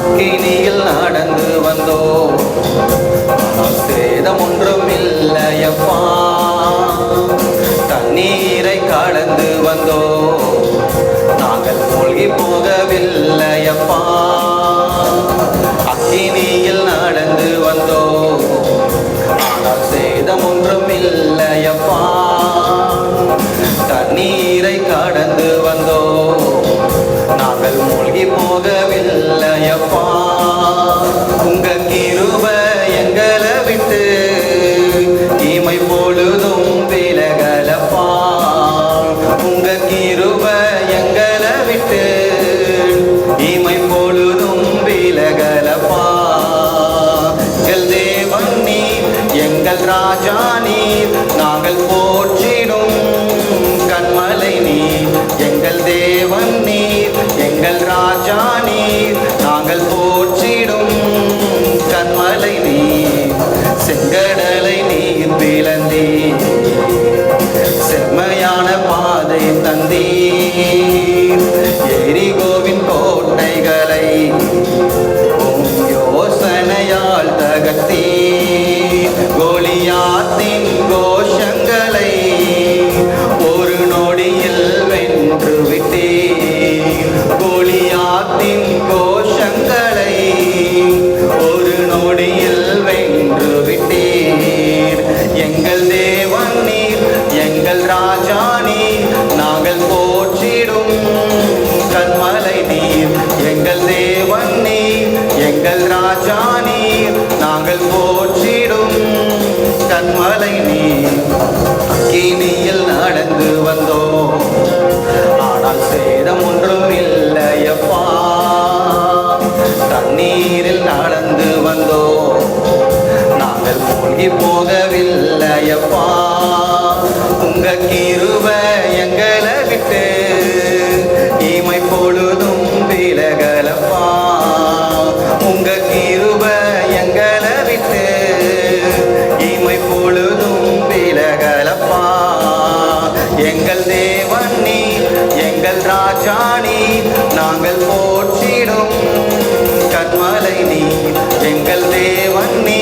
அக்கினியில் நடந்து வந்தோ, சேதம் ஒன்றும் இல்லையப்பா. தண்ணீரை கடந்து வந்தோ, நாங்கள் மூழ்கி போகவில்லையப்பா. அக்கினியில் நடந்து வந்தோ, ஆனால் சேதம் ஒன்றும் இல்லையப்பா. தண்ணீரை கடந்து வந்தோ, நாங்கள் மூழ்கி போகவில்லையப்பா. உங்க கிருபை எங்களை விட்டு இமை பொழுதும் விலகலப்பா. உங்க கிருபை எங்களை விட்டு இமை பொழுதும் விலகலப்பா. எங்கள் தேவன் நீர், எங்கள் ராஜா நீர், நாங்கள் போற்றிடும் கண்மலை நீர். எங்கள் தேவன் நீர், எங்கள் ராஜா நீர், நாங்கள் போற்றிடும் கண்மலை நீர். செங்கடலை நீர் பிளந்தீர், செம்மையான பாதை தந்தீர். எரிகோவின் கோட்டைகளை யோசனையால் தகர்த்தீர். கோலியாத்தின் கோஷங்களை ஒரு நொடியில் வென்று விட்டீர். கோலியாத்தின் கோஷங்களை ஒரு நொடியில் வென்று விட்டீர். எங்கள் தேவன் நீர், எங்கள் ராஜா நீர், நாங்கள் போற்றிடும் கண்மலை நீர். எங்கள் தேவன் நீர், எங்கள் ராஜா நீர், நாங்கள் போற்றிடும் கண்மலை நீர். அக்கினியில் நடந்து வந்தோ, ஆனால் சேதம் ஒன்றும் இல்லையப்பா. தண்ணீரில் நடந்து வந்தோ, நாங்கள் மூழ்கி போகவில்லையப்பா. உங்க கிருபை எங்களை விட்டு இமை பொழுதும் விலகலப்பா. உங்க கிருபை எங்களை விட்டு இமை பொழுதும் விலகலப்பா. எங்கள் தேவன் நீர், எங்கள் ராஜா நீர், நாங்கள் போற்றிடும் கண்மலை நீர். எங்கள் தேவன் நீர்,